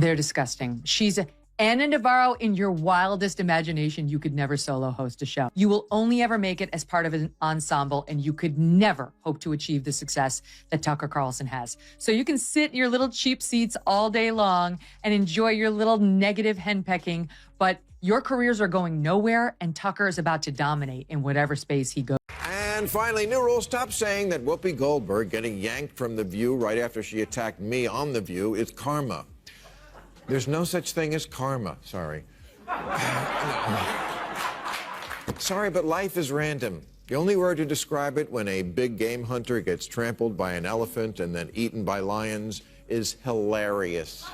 They're disgusting. She's Anna Navarro in your wildest imagination. You could never solo host a show. You will only ever make it as part of an ensemble, and you could never hope to achieve the success that Tucker Carlson has. So you can sit in your little cheap seats all day long and enjoy your little negative henpecking, but your careers are going nowhere, and Tucker is about to dominate in whatever space he goes. And finally, new rule. Stop saying that Whoopi Goldberg getting yanked from The View right after she attacked me on The View is karma. There's no such thing as karma. Sorry. Sorry, but life is random. The only word to describe it when a big game hunter gets trampled by an elephant and then eaten by lions is hilarious.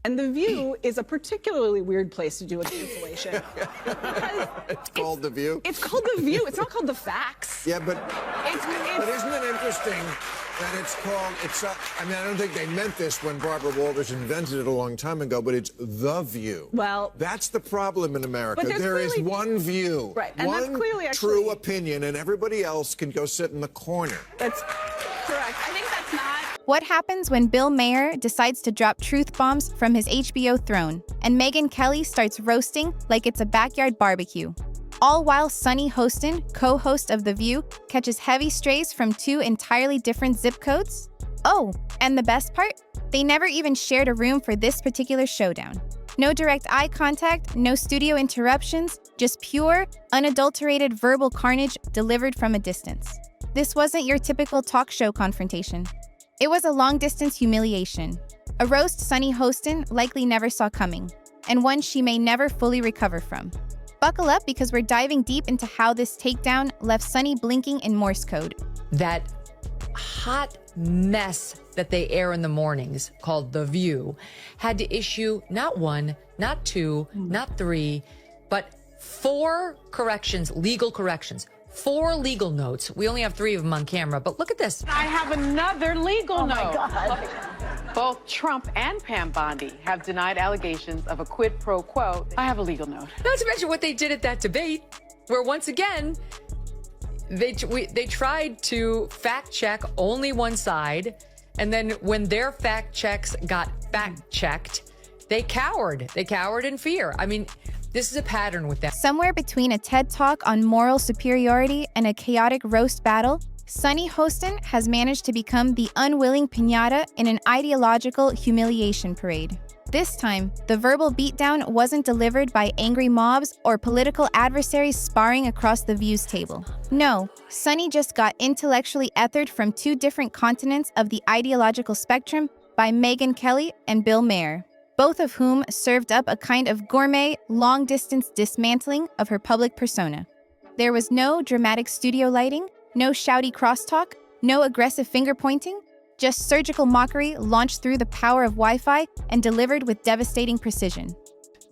And The View is a particularly weird place to do a cancellation. It's called The View? It's called The View. It's not called The Facts. Yeah, but isn't it interesting that it's called, I mean, I don't think they meant this when Barbara Walters invented it a long time ago, but it's The View. Well, that's the problem in America. But there is one view, right, and one that's clearly true opinion, and everybody else can go sit in the corner. That's correct. I think that's not. What happens when Bill Maher decides to drop truth bombs from his HBO throne, and Megyn Kelly starts roasting like it's a backyard barbecue? All while Sunny Hostin, co-host of The View, catches heavy strays from two entirely different zip codes? Oh, and the best part? They never even shared a room for this particular showdown. No direct eye contact, no studio interruptions, just pure, unadulterated verbal carnage delivered from a distance. This wasn't your typical talk show confrontation. It was a long-distance humiliation, a roast Sunny Hostin likely never saw coming, and one she may never fully recover from. Buckle up because we're diving deep into how this takedown left Sunny blinking in Morse code. That hot mess that they air in the mornings, called The View, had to issue not one, not two, not three, but 4 corrections, legal corrections. 4 legal notes. We only have 3 of them on camera, but look at this. I have another legal note. My God. Both Trump and Pam Bondi have denied allegations of a quid pro quo. I have a legal note. Not to mention what they did at that debate, where once again, they tried to fact check only one side, and then when their fact checks got fact checked, they cowered. They cowered in fear. I mean, this is a pattern with them. Somewhere between a TED Talk on moral superiority and a chaotic roast battle, Sunny Hostin has managed to become the unwilling piñata in an ideological humiliation parade. This time, the verbal beatdown wasn't delivered by angry mobs or political adversaries sparring across the View's table. No, Sunny just got intellectually ethered from 2 different continents of the ideological spectrum by Megyn Kelly and Bill Maher, both of whom served up a kind of gourmet, long-distance dismantling of her public persona. There was no dramatic studio lighting, no shouty crosstalk, no aggressive finger-pointing, just surgical mockery launched through the power of Wi-Fi and delivered with devastating precision.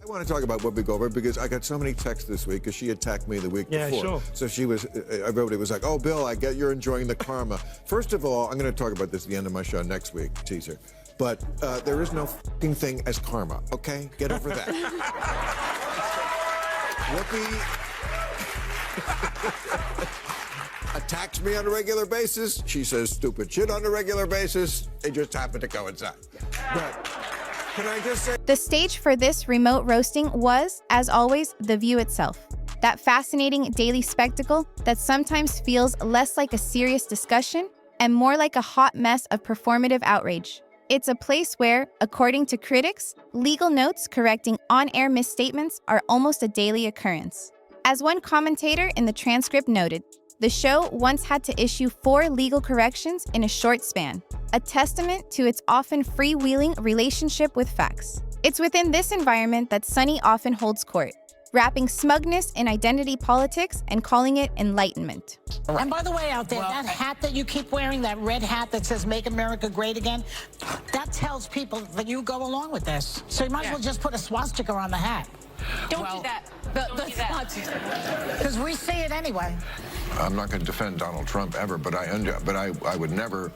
I want to talk about Whoopi Goldberg because I got so many texts this week because she attacked me the week before. Sure. So she was, I wrote, it was like, oh, Bill, I get you're enjoying the karma. First of all, I'm going to talk about this at the end of my show next week, teaser. But there is no f***ing thing as karma, okay? Get over that. Whoopi attacks me on a regular basis. She says stupid shit on a regular basis. They just happen to coincide. But can I just say... The stage for this remote roasting was, as always, The View itself. That fascinating daily spectacle that sometimes feels less like a serious discussion and more like a hot mess of performative outrage. It's a place where, according to critics, legal notes correcting on-air misstatements are almost a daily occurrence. As one commentator in the transcript noted, the show once had to issue 4 legal corrections in a short span, a testament to its often freewheeling relationship with facts. It's within this environment that Sunny often holds court, wrapping smugness in identity politics and calling it enlightenment. And by the way, out there, that hat that you keep wearing, that red hat that says Make America Great Again, that tells people that you go along with this. So you might as well just put a swastika on the hat. Don't do that. Don't do that. Because we see it anyway. I'm not going to defend Donald Trump ever, but I would never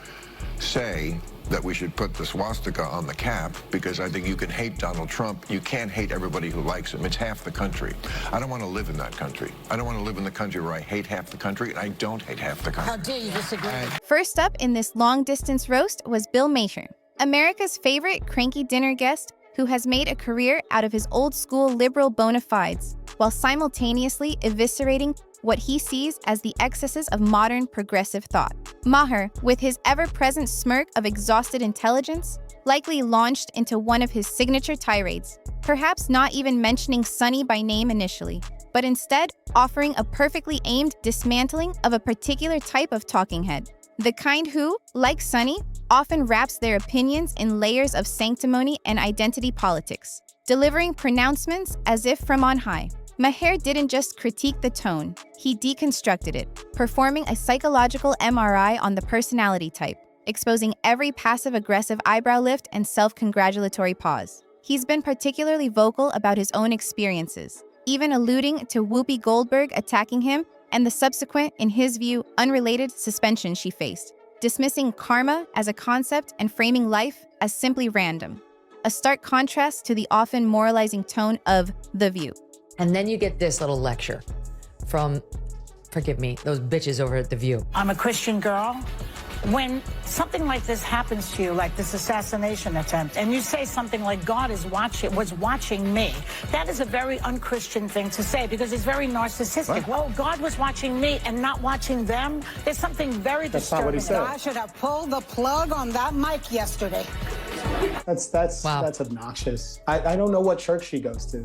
say that we should put the swastika on the cap, because I think you can hate Donald Trump. You can't hate everybody who likes him. It's half the country. I don't want to live in that country. I don't want to live in the country where I hate half the country, and I don't hate half the country. How dare you disagree? First up in this long-distance roast was Bill Maher, America's favorite cranky dinner guest who has made a career out of his old-school liberal bona fides, while simultaneously eviscerating what he sees as the excesses of modern progressive thought. Maher, with his ever-present smirk of exhausted intelligence, likely launched into one of his signature tirades, perhaps not even mentioning Sunny by name initially, but instead offering a perfectly aimed dismantling of a particular type of talking head. The kind who, like Sunny, often wraps their opinions in layers of sanctimony and identity politics, delivering pronouncements as if from on high. Maher didn't just critique the tone, he deconstructed it, performing a psychological MRI on the personality type, exposing every passive-aggressive eyebrow lift and self-congratulatory pause. He's been particularly vocal about his own experiences, even alluding to Whoopi Goldberg attacking him and the subsequent, in his view, unrelated suspension she faced, dismissing karma as a concept and framing life as simply random, a stark contrast to the often moralizing tone of The View. And then you get this little lecture from, forgive me, those bitches over at The View. I'm a Christian girl. When something like this happens to you, like this assassination attempt, and you say something like God was watching me, that is a very unchristian thing to say, because it's very narcissistic. What? Well, God was watching me and not watching them. There's something very disturbing. That's not what he said. I should have pulled the plug on that mic yesterday. That's obnoxious. I don't know what church she goes to.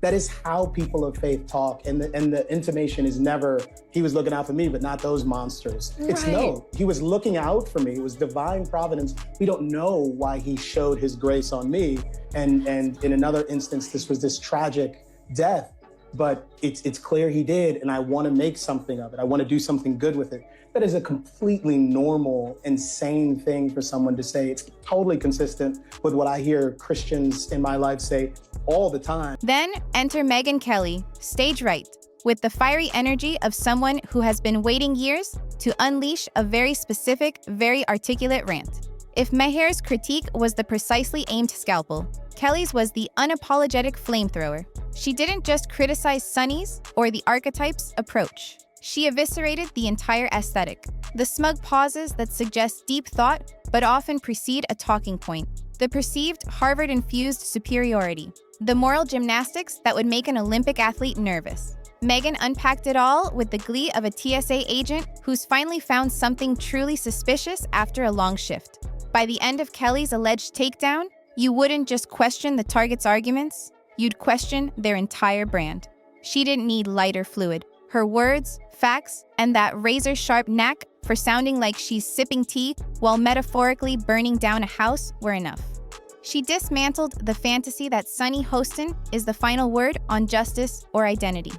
That is how people of faith talk, and the intimation is never, he was looking out for me, but not those monsters. Right. It's no, he was looking out for me. It was divine providence. We don't know why he showed his grace on me. And in another instance, this was this tragic death, but it's clear he did, and I want to make something of it. I want to do something good with it. That is a completely normal, insane thing for someone to say. It's totally consistent with what I hear Christians in my life say all the time. Then enter Megyn Kelly, stage right, with the fiery energy of someone who has been waiting years to unleash a very specific, very articulate rant. If Maher's critique was the precisely aimed scalpel, Kelly's was the unapologetic flamethrower. She didn't just criticize Sunny's or the archetypes approach. She eviscerated the entire aesthetic, the smug pauses that suggest deep thought but often precede a talking point, the perceived Harvard-infused superiority, the moral gymnastics that would make an Olympic athlete nervous. Megyn unpacked it all with the glee of a TSA agent who's finally found something truly suspicious after a long shift. By the end of Kelly's alleged takedown, you wouldn't just question the target's arguments, you'd question their entire brand. She didn't need lighter fluid. Her words, facts, and that razor-sharp knack for sounding like she's sipping tea while metaphorically burning down a house were enough. She dismantled the fantasy that Sunny Hostin is the final word on justice or identity.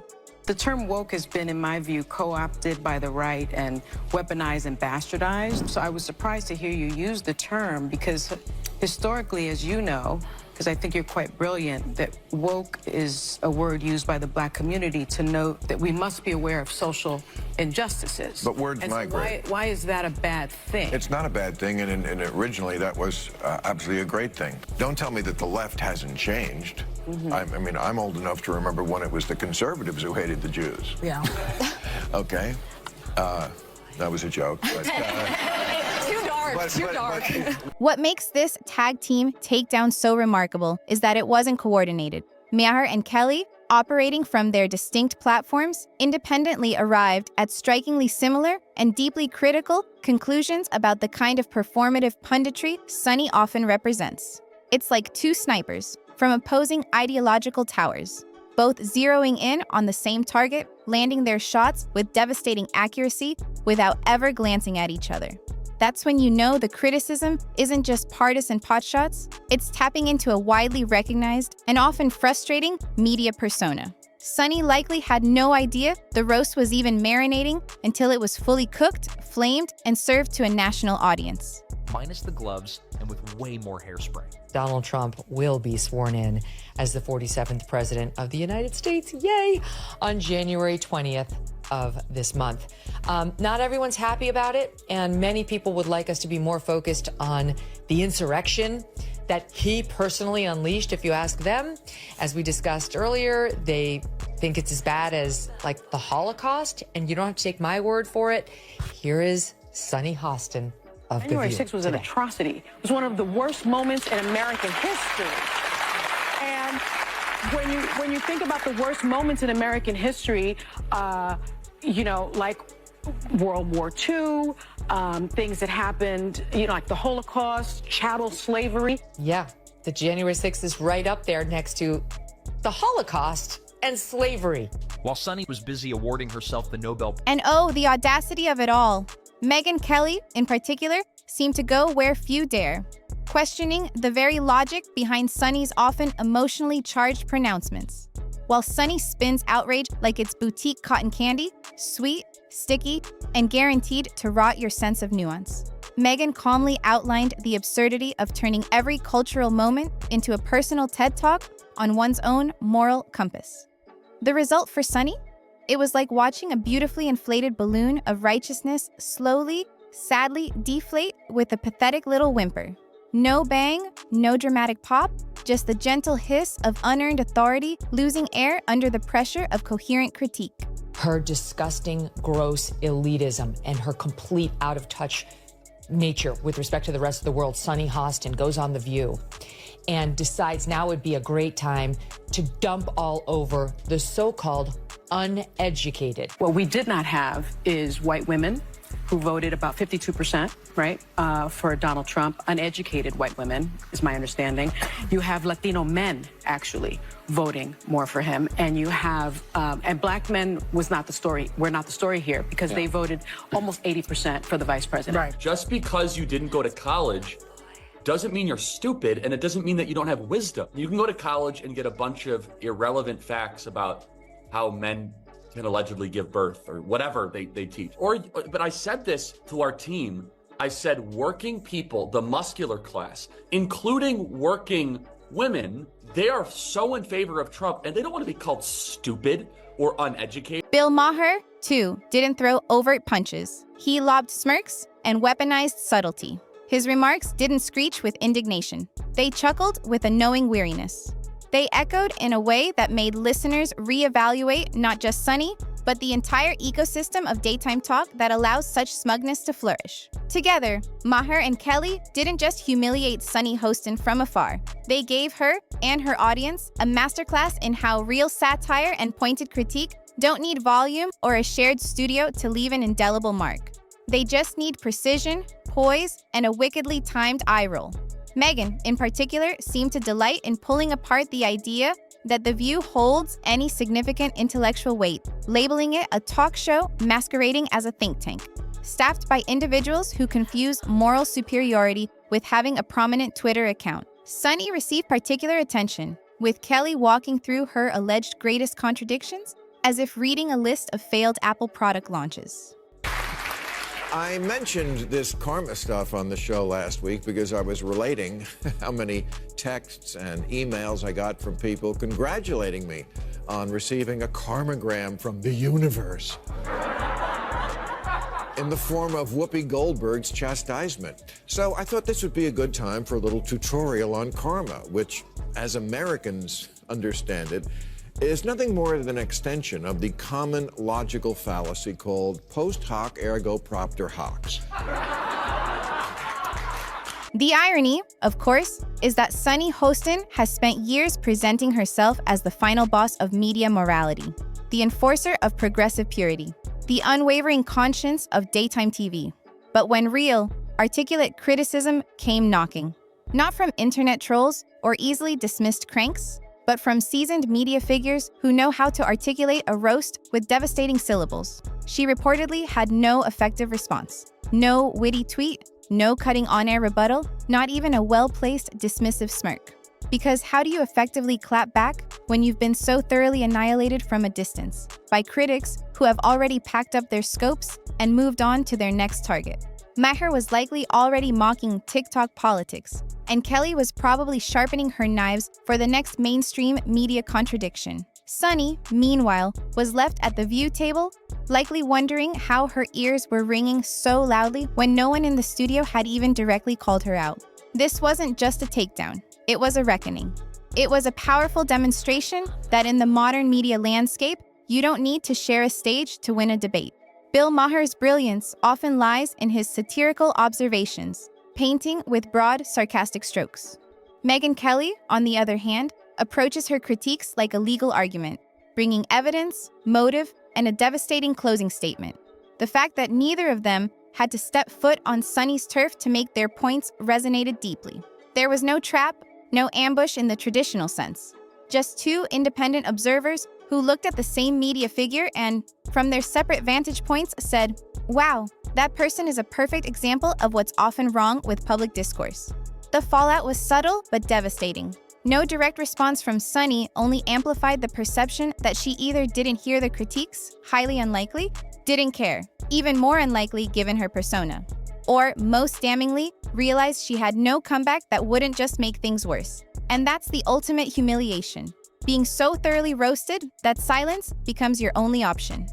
The term woke has been, in my view, co-opted by the right and weaponized and bastardized. So I was surprised to hear you use the term, because historically, as you know, because I think you're quite brilliant, that woke is a word used by the Black community to note that we must be aware of social injustices. But words migrate. Why is that a bad thing? It's not a bad thing, and originally that was absolutely a great thing. Don't tell me that the left hasn't changed. Mm-hmm. I mean, I'm old enough to remember when it was the conservatives who hated the Jews. Yeah. Okay. That was a joke. But, Too dark. What makes this tag team takedown so remarkable is that it wasn't coordinated. Maher and Kelly, operating from their distinct platforms, independently arrived at strikingly similar and deeply critical conclusions about the kind of performative punditry Sunny often represents. It's like two snipers from opposing ideological towers, both zeroing in on the same target, landing their shots with devastating accuracy without ever glancing at each other. That's when you know the criticism isn't just partisan potshots, it's tapping into a widely recognized and often frustrating media persona. Sunny likely had no idea the roast was even marinating until it was fully cooked, flamed, and served to a national audience. Minus the gloves and with way more hairspray. Donald Trump will be sworn in as the 47th president of the United States, yay, on January 20th. of this month. Not everyone's happy about it, and many people would like us to be more focused on the insurrection that he personally unleashed, if you ask them. As we discussed earlier, they think it's as bad as like the Holocaust, and you don't have to take my word for it. Here is Sunny Hostin of January The View 6th was an atrocity. It was one of the worst moments in American history. And when you think about the worst moments in American history, you know, like World War II, things that happened, you know, like the Holocaust, chattel slavery. Yeah, the January 6th is right up there next to the Holocaust and slavery. While Sunny was busy awarding herself the Nobel. And oh, the audacity of it all. Megyn Kelly, in particular, seemed to go where few dare, questioning the very logic behind Sunny's often emotionally charged pronouncements. While Sunny spins outrage like it's boutique cotton candy, sweet, sticky, and guaranteed to rot your sense of nuance, Megyn calmly outlined the absurdity of turning every cultural moment into a personal TED Talk on one's own moral compass. The result for Sunny? It was like watching a beautifully inflated balloon of righteousness slowly, sadly deflate with a pathetic little whimper. No bang, no dramatic pop, just the gentle hiss of unearned authority losing air under the pressure of coherent critique. Her disgusting, gross elitism and her complete out-of-touch nature with respect to the rest of the world. Sunny Hostin goes on The View and decides now would be a great time to dump all over the so-called uneducated. What we did not have is white women who voted about 52%, right, for Donald Trump. Uneducated white women, is my understanding. You have Latino men, actually, voting more for him. And you have, and black men was not the story. We're not the story here because they voted almost 80% for the vice president. Right. Just because you didn't go to college doesn't mean you're stupid, and it doesn't mean that you don't have wisdom. You can go to college and get a bunch of irrelevant facts about how men can allegedly give birth or whatever they teach. But I said this to our team. I said working people, the muscular class, including working women, they are so in favor of Trump and they don't want to be called stupid or uneducated. Bill Maher, too, didn't throw overt punches. He lobbed smirks and weaponized subtlety. His remarks didn't screech with indignation. They chuckled with a knowing weariness. They echoed in a way that made listeners reevaluate not just Sunny, but the entire ecosystem of daytime talk that allows such smugness to flourish. Together, Maher and Kelly didn't just humiliate Sunny Hostin from afar. They gave her and her audience a masterclass in how real satire and pointed critique don't need volume or a shared studio to leave an indelible mark. They just need precision, poise, and a wickedly timed eye roll. Megyn, in particular, seemed to delight in pulling apart the idea that The View holds any significant intellectual weight, labeling it a talk show masquerading as a think tank, staffed by individuals who confuse moral superiority with having a prominent Twitter account. Sunny received particular attention, with Kelly walking through her alleged greatest contradictions as if reading a list of failed Apple product launches. I mentioned this karma stuff on the show last week because I was relating how many texts and emails I got from people congratulating me on receiving a karmagram from the universe in the form of Whoopi Goldberg's chastisement. So I thought this would be a good time for a little tutorial on karma, which, as Americans understand it, is nothing more than an extension of the common logical fallacy called post hoc ergo propter hoc. The irony, of course, is that Sunny Hostin has spent years presenting herself as the final boss of media morality, the enforcer of progressive purity, the unwavering conscience of daytime TV. But when real, articulate criticism came knocking, not from internet trolls or easily dismissed cranks, but from seasoned media figures who know how to articulate a roast with devastating syllables, she reportedly had no effective response. No witty tweet, no cutting on-air rebuttal, not even a well-placed dismissive smirk. Because how do you effectively clap back when you've been so thoroughly annihilated from a distance by critics who have already packed up their scopes and moved on to their next target? Maher was likely already mocking TikTok politics, and Kelly was probably sharpening her knives for the next mainstream media contradiction, Sunny, meanwhile, was left at the view table, likely wondering how her ears were ringing so loudly when no one in the studio had even directly called her out. This wasn't just a takedown, it was a reckoning. It was a powerful demonstration that in the modern media landscape, you don't need to share a stage to win a debate. Bill Maher's brilliance often lies in his satirical observations, painting with broad, sarcastic strokes. Megyn Kelly, on the other hand, approaches her critiques like a legal argument, bringing evidence, motive, and a devastating closing statement. The fact that neither of them had to step foot on Sunny's turf to make their points resonated deeply. There was no trap, no ambush in the traditional sense. Just two independent observers who looked at the same media figure and, from their separate vantage points, said, "Wow, that person is a perfect example of what's often wrong with public discourse." The fallout was subtle but devastating. No direct response from Sunny only amplified the perception that she either didn't hear the critiques, highly unlikely, didn't care, even more unlikely given her persona, or, most damningly, realized she had no comeback that wouldn't just make things worse. And that's the ultimate humiliation, being so thoroughly roasted that silence becomes your only option.